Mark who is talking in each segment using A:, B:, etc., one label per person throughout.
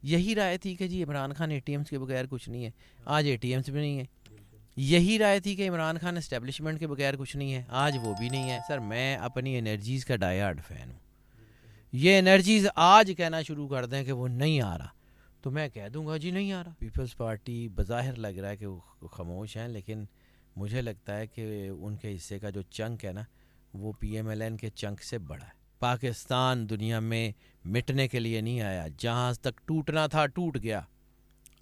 A: یہی رائے تھی کہ جی Imran Khan A T Ms کے بغیر کچھ نہیں ہے، آج اے ٹی ایمس بھی نہیں ہے. یہی رائے تھی کہ عمران خان اسٹیبلشمنٹ کے بغیر کچھ نہیں ہے، آج وہ بھی نہیں ہے. سر میں اپنی انرجیز کا ڈائی ہارڈ فین ہوں. یہ انرجیز آج کہنا شروع کر دیں کہ وہ نہیں آ رہا تو میں کہہ دوں گا جی نہیں آ رہا. پیپلز پارٹی بظاہر لگ رہا ہے کہ وہ خاموش ہیں، لیکن مجھے لگتا ہے کہ ان کے حصے کا جو چنک ہے نا وہ پی ایم ایل این کے چنک سے بڑا ہے. پاکستان دنیا میں مٹنے کے لیے نہیں آیا، جہاں تک ٹوٹنا تھا ٹوٹ گیا،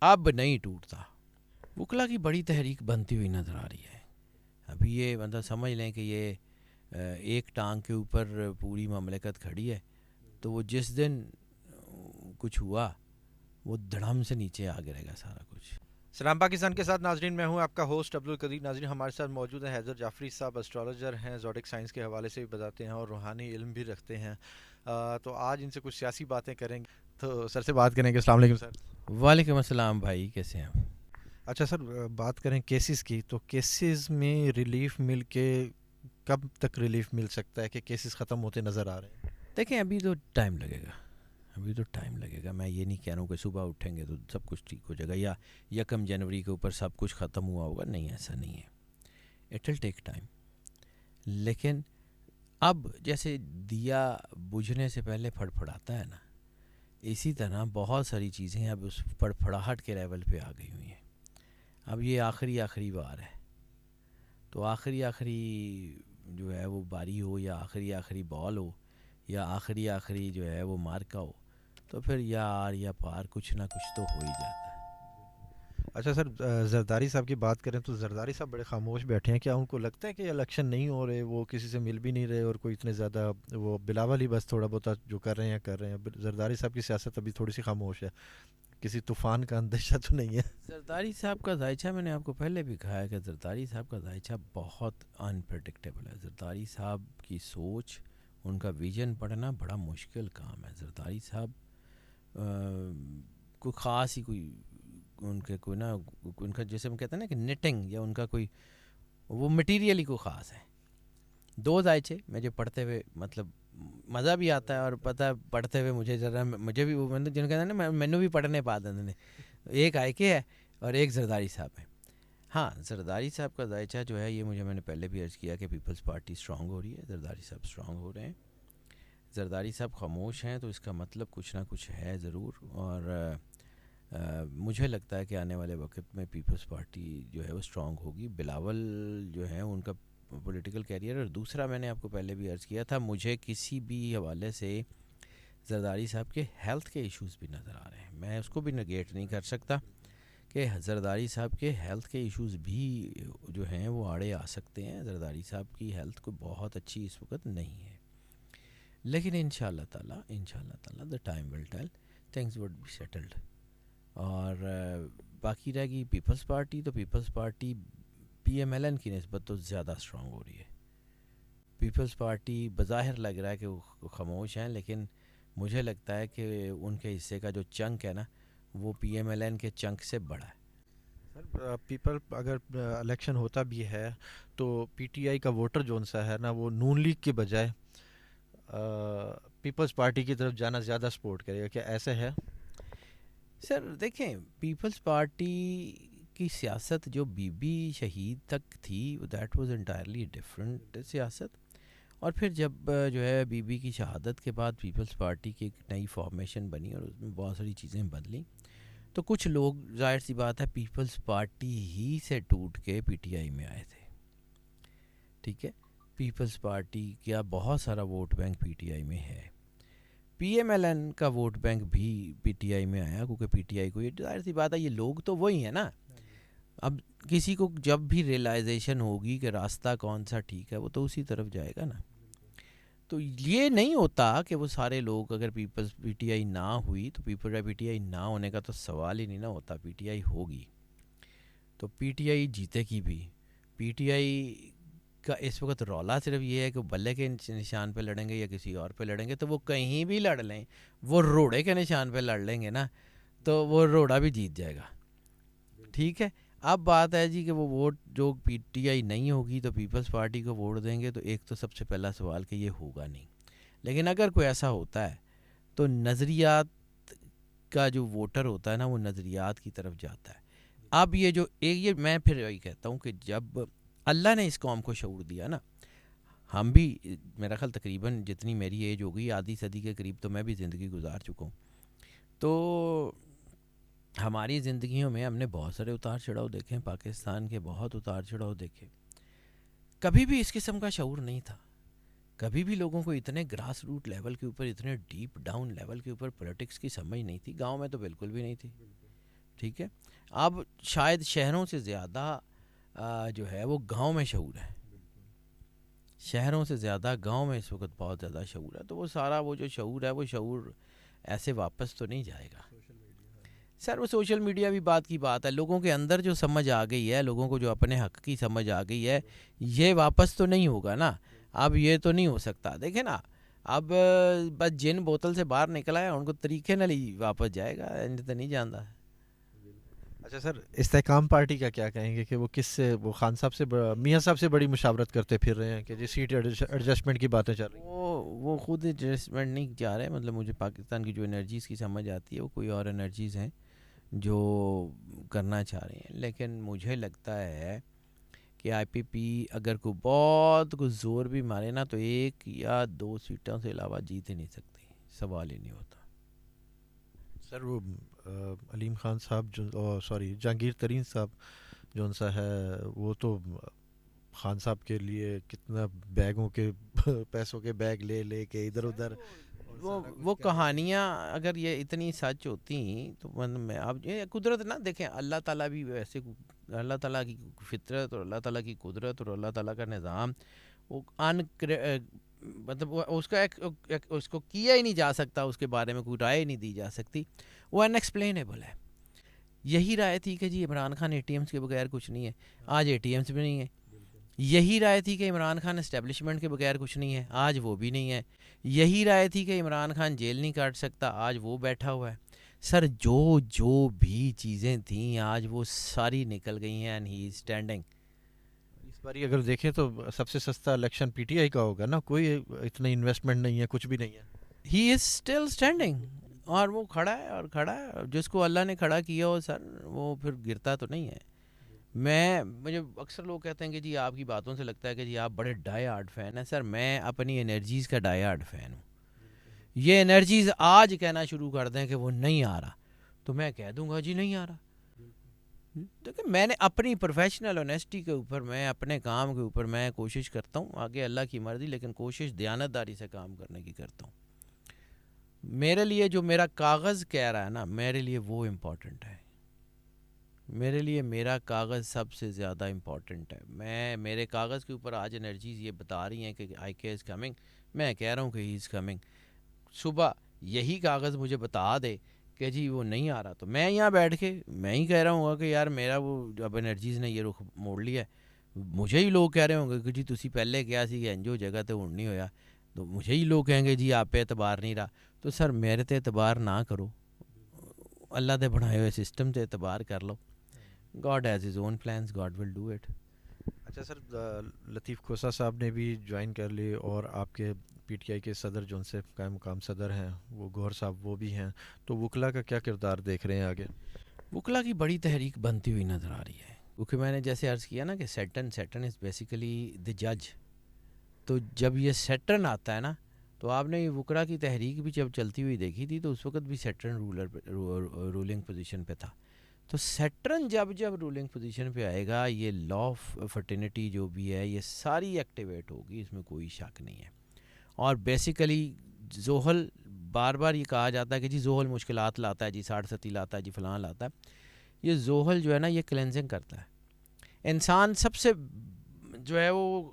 A: اب نہیں ٹوٹتا. وکلا کی بڑی تحریک بنتی ہوئی نظر آ رہی ہے. ابھی یہ مطلب سمجھ لیں کہ یہ ایک ٹانگ کے اوپر پوری مملکت کھڑی ہے، تو وہ جس دن کچھ ہوا وہ دھڑم سے نیچے آ گرے گا سارا کچھ.
B: سلام پاکستان کے ساتھ ناظرین، میں ہوں آپ کا ہوسٹ عبدالقدیر. ناظرین ہمارے ساتھ موجود ہیں حیدر جعفری صاحب، اسٹرالوجر ہیں، زوڈک سائنس کے حوالے سے بھی بتاتے ہیں اور روحانی علم بھی رکھتے ہیں. تو آج ان سے کچھ سیاسی باتیں کریں گے. تو سر سے بات کریں گے. السلام علیکم سر.
A: وعلیکم السلام بھائی، کیسے ہیں آپ؟
B: اچھا سر، بات کریں کیسز کی، تو کیسز میں ریلیف مل کے کب تک ریلیف مل سکتا ہے کہ کیسز ختم ہوتے نظر آ رہے ہیں؟
A: دیکھیں ابھی تو ٹائم لگے گا، ابھی تو ٹائم لگے گا. میں یہ نہیں کہہ رہا ہوں کہ صبح اٹھیں گے تو سب کچھ ٹھیک ہو جائے گا یا 1 جنوری کے اوپر سب کچھ ختم ہوا ہوگا. نہیں، ایسا نہیں ہے. It will take time. لیکن اب جیسے دیا بجھنے سے پہلے پھڑپھڑاتا ہے نا، اسی طرح بہت ساری چیزیں اب اس پھڑپھڑاہٹ کے لیول پہ آ گئی ہوئی ہیں. اب یہ آخری بار ہے، تو آخری جو ہے وہ باری ہو یا آخری بال ہو یا آخری جو ہے وہ مارکا ہو، تو پھر یا آر یا پار کچھ نہ کچھ تو ہو ہی جاتا ہے.
B: اچھا سر، زرداری صاحب کی بات کریں تو زرداری صاحب بڑے خاموش بیٹھے ہیں. کیا ان کو لگتا ہے کہ الیکشن نہیں ہو رہے، وہ کسی سے مل بھی نہیں رہے اور کوئی اتنے زیادہ، وہ بلاول ہی بس تھوڑا بہت جو کر رہے ہیں. زرداری صاحب کی سیاست ابھی تھوڑی سی خاموش ہے، کسی طوفان کا اندیشہ تو نہیں ہے؟
A: زرداری صاحب کا ذائچہ میں نے آپ کو پہلے بھی کہا ہے کہ زرداری صاحب کا ذائچہ بہت انپریڈکٹیبل ہے. زرداری صاحب کی سوچ، ان کا ویژن پڑھنا بڑا مشکل کام ہے. زرداری صاحب کوئی خاص ہی کوئی ان کے کوئی نا ان کا جیسے ہم کہتے ہیں نا کہ نٹنگ یا ان کا کوئی وہ مٹیریل ہی کوئی خاص ہے. 2 ذائچے مجھے پڑھتے ہوئے مطلب مزہ بھی آتا ہے اور پتہ پڑھتے ہوئے مجھے بھی وہ جن کہتے ہیں نا مینو بھی پڑھنے پا دیتے ہیں. ایک آئی کے ہے اور ایک زرداری صاحب ہے. ہاں، زرداری صاحب کا ذائچہ جو ہے یہ میں نے پہلے بھی عرض کیا کہ پیپلز پارٹی اسٹرانگ ہو رہی ہے، زرداری صاحب اسٹرانگ ہو رہے ہیں. زرداری صاحب خاموش ہیں تو اس کا مطلب کچھ نہ کچھ ہے ضرور. اور مجھے لگتا ہے کہ آنے والے وقت میں پیپلز پارٹی جو ہے وہ اسٹرانگ ہوگی. بلاول جو ہے ان کا پولیٹیکل کیریئر، اور دوسرا میں نے آپ کو پہلے بھی عرض کیا تھا، مجھے کسی بھی حوالے سے زرداری صاحب کے ہیلتھ کے ایشوز بھی نظر آ رہے ہیں. میں اس کو بھی نگیٹ نہیں کر سکتا کہ زرداری صاحب کے ہیلتھ کے ایشوز بھی جو ہیں وہ آڑے آ سکتے ہیں. زرداری صاحب کی ہیلتھ کو بہت اچھی اس وقت نہیں ہے، لیکن انشاءاللہ تعالی the time will tell, things would be settled. اور باقی رہ گئی پیپلز پارٹی، تو Peoples Party P M L N کی نسبت تو زیادہ اسٹرانگ ہو رہی ہے. پیپلز پارٹی بظاہر لگ رہا ہے کہ وہ خاموش ہیں، لیکن مجھے لگتا ہے کہ ان کے حصے کا جو چنک ہے نا وہ پی ایم ایل این کے چنک سے بڑا ہے.
B: سر پیپل اگر الیکشن ہوتا بھی ہے تو پی ٹی آئی کا ووٹر جو سا ہے نا وہ نون لیگ کے بجائے پیپلز پارٹی کی طرف جانا زیادہ سپورٹ کرے گا. کیا ایسا ہے؟
A: سر دیکھیں، پیپلز پارٹی کی سیاست جو بی بی شہید تک تھی دیٹ واز انٹائرلی ڈفرینٹ سیاست. اور پھر جب جو ہے بی بی کی شہادت کے بعد پیپلز پارٹی کی ایک نئی فارمیشن بنی اور اس میں بہت ساری چیزیں بدلیں، تو کچھ لوگ ظاہر سی بات ہے پیپلز پارٹی ہی سے ٹوٹ کے پی ٹی آئی میں آئے تھے. ٹھیک ہے، پیپلز پارٹی کا بہت سارا vote bank P T I میں ہے. پی ایم ایل این کا ووٹ بینک بھی پی ٹی آئی میں آیا، کیونکہ پی ٹی آئی کو یہ ظاہر سی بات ہے یہ لوگ تو وہی ہیں نا. اب کسی کو جب بھی ریلائزیشن ہوگی کہ راستہ کون سا ٹھیک ہے وہ تو اسی طرف جائے گا نا. تو یہ نہیں ہوتا کہ وہ سارے لوگ اگر پیپلز پی ٹی آئی نہ ہوئی تو پی ٹی آئی نہ ہونے کا تو سوال ہی نہیں نہ ہوتا. پی ٹی آئی ہوگی تو پی ٹی آئی جیتے کی بھی. پی ٹی آئی کا اس وقت رولا صرف یہ ہے کہ بلے کے نشان پہ لڑیں گے یا کسی اور پہ لڑیں گے. تو وہ کہیں بھی لڑ لیں، وہ روڑے کے نشان پہ لڑ لیں گے نا تو وہ روڑا بھی جیت جائے گا. ٹھیک ہے، اب بات ہے جی کہ وہ ووٹ جو پی ٹی آئی نہیں ہوگی تو پیپلز پارٹی کو ووٹ دیں گے، تو ایک تو سب سے پہلا سوال کہ یہ ہوگا نہیں. لیکن اگر کوئی ایسا ہوتا ہے تو نظریات کا جو ووٹر ہوتا ہے نا وہ نظریات کی طرف جاتا ہے. اب یہ جو یہ میں پھر یہی کہتا ہوں کہ جب اللہ نے اس قوم کو شعور دیا نا, ہم بھی میرا خیال تقریباً جتنی میری ایج ہو گئی آدھی صدی کے قریب تو میں بھی زندگی گزار چکا ہوں, تو ہماری زندگیوں میں ہم نے بہت سارے اتار چڑھاؤ دیکھے ہیں, پاکستان کے بہت اتار چڑھاؤ دیکھے. کبھی بھی اس قسم کا شعور نہیں تھا, کبھی بھی لوگوں کو اتنے گراس روٹ لیول کے اوپر, اتنے ڈیپ ڈاؤن لیول کے اوپر پولیٹکس کی سمجھ نہیں تھی. گاؤں میں تو بالکل بھی نہیں تھی. ٹھیک ہے, اب شاید شہروں سے زیادہ جو ہے وہ گاؤں میں شعور ہے, شہروں سے زیادہ گاؤں میں اس وقت بہت زیادہ شعور ہے. تو وہ سارا وہ جو شعور ہے وہ شعور ایسے واپس تو نہیں جائے گا سر. وہ سوشل میڈیا بھی بات کی بات ہے, لوگوں کے اندر جو سمجھ آ گئی ہے, لوگوں کو جو اپنے حق کی سمجھ آ گئی ہے, یہ واپس تو نہیں ہوگا نا. اب یہ تو نہیں ہو سکتا. دیکھیں نا, اب بس جن بوتل سے باہر نکلا ہے ان کو طریقے نہ لی واپس جائے گا, تو نہیں جانتا.
B: اچھا سر, استحکام پارٹی کا کیا کہیں گے کہ وہ کس سے, وہ خان صاحب سے میاں صاحب سے بڑی مشاورت کرتے پھر رہے ہیں کہ جی سیٹ ایڈجسٹمنٹ کی باتیں چل رہی ہیں؟
A: وہ خود ایڈجسٹمنٹ نہیں چاہ رہے. مطلب مجھے پاکستان کی جو انرجیز کی سمجھ آتی ہے وہ کوئی اور انرجیز ہیں جو کرنا چاہ رہے ہیں. لیکن مجھے لگتا ہے کہ آئی پی پی اگر کوئی بہت کچھ زور بھی مارے نا تو 1 یا 2 سیٹوں سے علاوہ جیت ہی نہیں سکتی, سوال ہی نہیں ہوتا.
B: سر وہ علیم خان صاحب جو سوری جہانگیر ترین صاحب جو ان سا ہے, وہ تو خان صاحب کے لیے کتنا بیگوں کے پیسوں کے بیگ لے لے کے ادھر ادھر,
A: وہ کہانیاں اگر یہ اتنی سچ ہوتی تو میں اب یہ قدرت نا دیکھیں, اللہ تعالیٰ بھی ویسے, اللہ تعالیٰ کی فطرت اور اللہ تعالیٰ کی قدرت اور اللہ تعالیٰ کا نظام وہ مطلب اس کا اس کو کیا ہی نہیں جا سکتا, اس کے بارے میں کوئی رائے نہیں دی جا سکتی, وہ ان ایکسپلینیبل ہے. یہی رائے تھی کہ جی Imran Khan A T M کے بغیر کچھ نہیں ہے, آج اے ٹی ایمس بھی نہیں ہے. یہی رائے تھی کہ عمران خان اسٹیبلشمنٹ کے بغیر کچھ نہیں ہے, آج وہ بھی نہیں ہے. یہی رائے تھی کہ عمران خان جیل نہیں کاٹ سکتا, آج وہ بیٹھا ہوا ہے. سر جو بھی چیزیں تھیں آج وہ ساری نکل گئی ہیں, اینڈ ہی از اسٹینڈنگ.
B: اس بار اگر دیکھیں تو سب سے سستا الیکشن پی ٹی آئی کا ہوگا نا, کوئی اتنا انویسٹمنٹ نہیں ہے, کچھ بھی نہیں ہے.
A: ہی از اسٹل اسٹینڈنگ, اور وہ کھڑا ہے اور کھڑا ہے. جس کو اللہ نے کھڑا کیا ہو سر وہ پھر گرتا تو نہیں ہے. مجھے اکثر لوگ کہتے ہیں کہ جی آپ کی باتوں سے لگتا ہے کہ جی آپ بڑے ڈائی ہارڈ فین ہیں. سر میں اپنی انرجیز کا ڈائی ہارڈ فین ہوں. یہ انرجیز آج کہنا شروع کر دیں کہ وہ نہیں آ رہا تو میں کہہ دوں گا جی نہیں آ رہا. دیکھیں میں نے اپنی پروفیشنل آنیسٹی کے اوپر, میں اپنے کام کے اوپر میں کوشش کرتا ہوں, آگے اللہ کی مرضی, لیکن کوشش دیانتداری سے کام کرنے کی کرتا ہوں. میرے لیے جو میرا کاغذ کہہ رہا ہے نا, میرے لیے وہ امپورٹنٹ ہے. میرے لیے میرا کاغذ سب سے زیادہ امپورٹنٹ ہے. میرے کاغذ کے اوپر آج انرجیز یہ بتا رہی ہیں کہ آئی کے از کمنگ, میں کہہ رہا ہوں کہ ہی از کمنگ. صبح یہی کاغذ مجھے بتا دے کہ جی وہ نہیں آ رہا تو میں یہاں بیٹھ کے میں ہی کہہ رہا ہوں کہ یار میرا وہ اب انرجیز نے یہ رخ موڑ لیا ہے. مجھے ہی لوگ کہہ رہے ہوں گے کہ جی تسی پہلے کیا سی کہ انجو جگہ تے ہن نہیں ہویا, تو مجھے ہی لوگ کہیں گے جی آپ پہ اعتبار نہیں رہا. تو سر میرے تے اعتبار نہ کرو, اللہ دے بنائے ہوئے سسٹم تے اعتبار کر لو. God has his own plans, God will do it.
B: اچھا سر, لطیف کھوسہ صاحب نے بھی جوائن کر لی, اور آپ کے پی ٹی آئی کے صدر جو ان سے قائم مقام صدر ہیں وہ گوہر صاحب وہ بھی ہیں, تو وکلا کا کیا کردار دیکھ رہے ہیں آگے؟
A: وکلا کی بڑی تحریک بنتی ہوئی نظر آ رہی ہے, کیونکہ میں نے جیسے عرض کیا نا کہ سیٹرن از بیسیکلی دی جج. تو جب یہ سیٹرن آتا ہے نا, تو آپ نے یہ وکلا کی تحریک بھی جب چلتی ہوئی دیکھی تھی تو اس وقت بھی سیٹرن رولنگ پوزیشن پہ تھا. تو سیٹرن جب رولنگ پوزیشن پہ آئے گا, یہ لا آف فرٹینٹی جو بھی ہے یہ ساری ایکٹیویٹ ہوگی, اس میں کوئی شک نہیں ہے. اور بیسیکلی زحل, بار بار یہ کہا جاتا ہے کہ جی زحل مشکلات لاتا ہے, جی 60 لاتا ہے, جی فلاں لاتا ہے. یہ زحل جو ہے نا یہ کلینزنگ کرتا ہے. انسان سب سے جو ہے وہ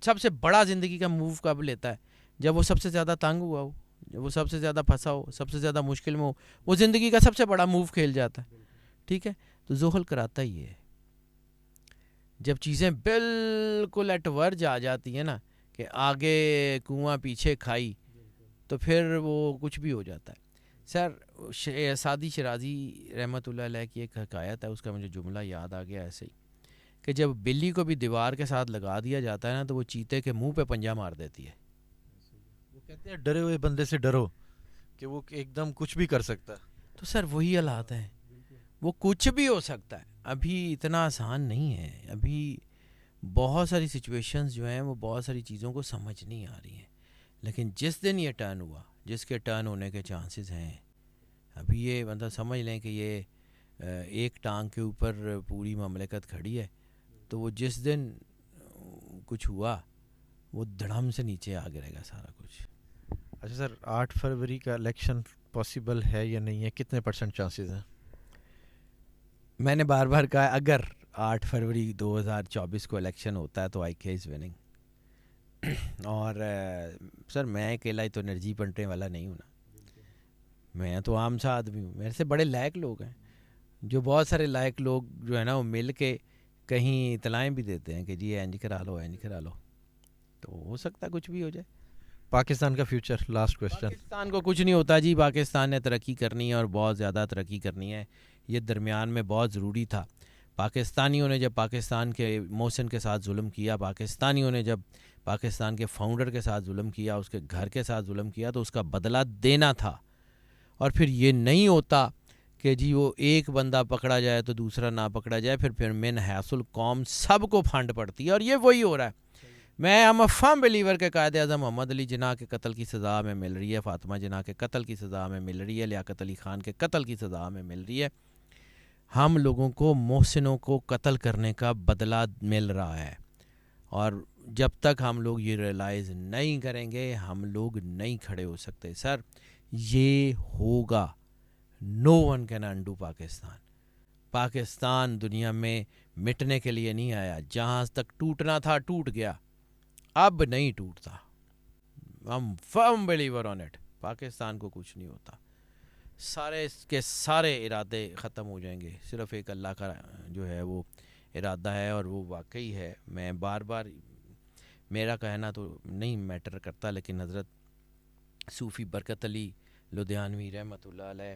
A: سب سے بڑا زندگی کا موو کب لیتا ہے؟ جب وہ سب سے زیادہ تنگ ہوا ہو, جب وہ سب سے زیادہ پھنسا ہو, سب سے زیادہ مشکل میں ہو, وہ زندگی کا سب سے بڑا موو کھیل جاتا ہے. ٹھیک ہے, تو زحل کراتا ہی ہے. جب چیزیں بالکل ایٹ ورج آ جاتی ہیں نا کہ آگے کنواں پیچھے کھائی, تو پھر وہ کچھ بھی ہو جاتا ہے. سر سعدی شرازی رحمۃ اللہ علیہ کی ایک حکایت ہے, اس کا مجھے جملہ یاد آ گیا ایسے ہی, کہ جب بلی کو بھی دیوار کے ساتھ لگا دیا جاتا ہے نا تو وہ چیتے کے منہ پہ پنجہ مار دیتی ہے.
B: وہ کہتے ہیں ڈرے ہوئے بندے سے ڈرو, کہ وہ ایک دم کچھ بھی کر سکتا ہے.
A: تو سر وہی حالات ہیں. وہ کچھ بھی ہو سکتا ہے, ابھی اتنا آسان نہیں ہے. ابھی بہت ساری سچویشنز جو ہیں وہ بہت ساری چیزوں کو سمجھ نہیں آ رہی ہیں. لیکن جس دن یہ ٹرن ہوا, جس کے ٹرن ہونے کے چانسز ہیں, ابھی یہ مطلب سمجھ لیں کہ یہ ایک ٹانگ کے اوپر پوری مملکت کھڑی ہے, تو وہ جس دن کچھ ہوا وہ دھڑم سے نیچے آ گرے گا سارا کچھ.
B: اچھا سر, 8 فروری کا الیکشن پاسبل ہے یا نہیں ہے, کتنے % چانسز ہیں؟
A: میں نے بار بار کہا اگر 8 فروری 2024 کو الیکشن ہوتا ہے تو آئی کے از وننگ. اور سر میں اکیلا ہی تو انرجی بنٹنے والا نہیں ہوں نا, میں تو عام سا آدمی ہوں. میرے سے بڑے لائق لوگ ہیں, جو بہت سارے لائق لوگ جو ہے نا وہ مل کے کہیں اطلاعیں بھی دیتے ہیں کہ جی اینج کرا لو اینج کرا لو, تو ہو سکتا ہے کچھ بھی ہو جائے.
B: پاکستان کا فیوچر, لاسٹ کویسچن.
A: پاکستان کو کچھ نہیں ہوتا جی, پاکستان نے ترقی کرنی ہے اور بہت زیادہ ترقی کرنی ہے. یہ درمیان میں بہت ضروری تھا. پاکستانیوں نے جب پاکستان کے محسن کے ساتھ ظلم کیا, پاکستانیوں نے جب پاکستان کے فاؤنڈر کے ساتھ ظلم کیا, اس کے گھر کے ساتھ ظلم کیا, تو اس کا بدلہ دینا تھا. اور پھر یہ نہیں ہوتا کہ جی وہ ایک بندہ پکڑا جائے تو دوسرا نہ پکڑا جائے, پھر من حیث القوم سب کو پھانڈ پڑتی ہے. اور یہ وہی ہو رہا ہے. میں ایم اے فرم بلیور کے قائد اعظم محمد علی جناح کے قتل کی سزا میں مل رہی ہے, فاطمہ جناح کے قتل کی سزا میں مل رہی ہے, لیاقت علی خان کے قتل کی سزا میں مل رہی ہے. ہم لوگوں کو محسنوں کو قتل کرنے کا بدلہ مل رہا ہے. اور جب تک ہم لوگ یہ ریئلائز نہیں کریں گے ہم لوگ نہیں کھڑے ہو سکتے. سر یہ ہوگا, no one can undo Pakistan. Pakistan دنیا میں مٹنے کے لیے نہیں آیا, جہاں تک ٹوٹنا تھا ٹوٹ گیا, اب نہیں ٹوٹتا. ہم فرم بلیور آن اٹ. پاکستان کو کچھ نہیں ہوتا, سارے کے سارے ارادے ختم ہو جائیں گے. صرف ایک اللہ کا جو ہے وہ ارادہ ہے, اور وہ واقعی ہے. میں بار بار, میرا کہنا تو نہیں میٹر کرتا, لیکن حضرت صوفی برکت علی لدھیانوی رحمۃ اللہ علیہ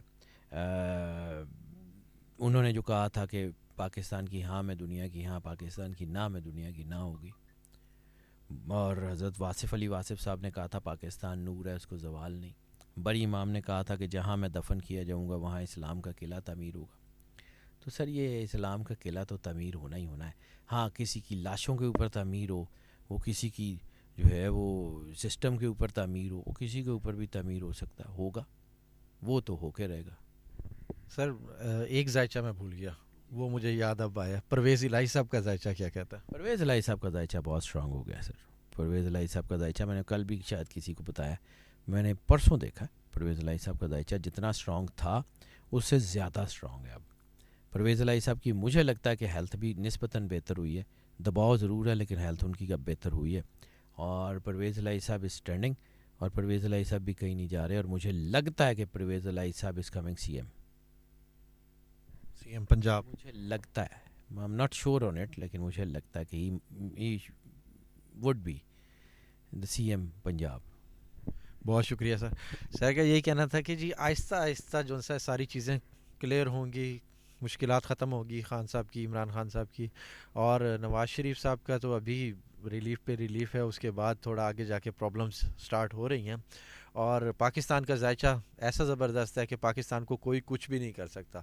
A: انہوں نے جو کہا تھا کہ پاکستان کی ہاں میں دنیا کی ہاں, پاکستان کی نہ میں دنیا کی نہ ہوگی. اور حضرت واصف علی واصف صاحب نے کہا تھا پاکستان نور ہے, اس کو زوال نہیں. بڑی امام نے کہا تھا کہ جہاں میں دفن کیا جاؤں گا وہاں اسلام کا قلعہ تعمیر ہوگا. تو سر یہ اسلام کا قلعہ تو تعمیر ہونا ہی ہونا ہے. ہاں کسی کی لاشوں کے اوپر تعمیر ہو, وہ کسی کی جو ہے وہ سسٹم کے اوپر تعمیر ہو, وہ کسی کے اوپر بھی تعمیر ہو سکتا ہے, ہوگا, وہ تو ہو کے رہے گا.
B: سر ایک ذائچہ میں بھول گیا, وہ مجھے یاد اب آیا. پرویز الہی صاحب کا ذائچہ کیا کہتا ہے؟
A: پرویز الہی صاحب کا ذائچہ بہت اسٹرانگ ہو گیا سر. پرویز الہی صاحب کا ذائچہ میں نے کل بھی شاید کسی کو بتایا, میں نے پرسوں دیکھا. پرویز الہی صاحب کا ذائچہ جتنا اسٹرانگ تھا اس سے زیادہ اسٹرانگ ہے اب. پرویز الہی صاحب کی مجھے لگتا ہے کہ ہیلتھ بھی نسبتاً بہتر ہوئی ہے. دباؤ ضرور ہے لیکن ہیلتھ ان کی اب بہتر ہوئی ہے. اور پرویز الہی صاحب از اسٹینڈنگ, اور پرویز الہی صاحب بھی کہیں نہیں جا رہے. اور مجھے لگتا ہے کہ پرویز الہی صاحب is coming C
B: M Punjab.
A: مجھے لگتا ہے, I am not sure on it, لیکن مجھے لگتا ہے کہ he would be the C M Punjab.
B: بہت شکریہ سر. سر کا یہی کہنا تھا کہ جی آہستہ آہستہ جو سا ساری چیزیں کلیئر ہوں گی, مشکلات ختم ہوگی خان صاحب کی, عمران خان صاحب کی, اور نواز شریف صاحب کا تو ابھی ریلیف پہ ریلیف ہے, اس کے بعد تھوڑا آگے جا کے پرابلمس سٹارٹ ہو رہی ہیں. اور پاکستان کا ذائچہ ایسا زبردست ہے کہ پاکستان کو کوئی کچھ بھی نہیں کر سکتا.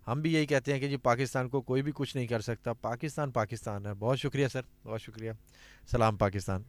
B: ہم بھی یہی کہتے ہیں کہ جی پاکستان کو کوئی بھی کچھ نہیں کر سکتا, پاکستان پاکستان ہے. بہت شکریہ سر, بہت شکریہ. سلام پاکستان.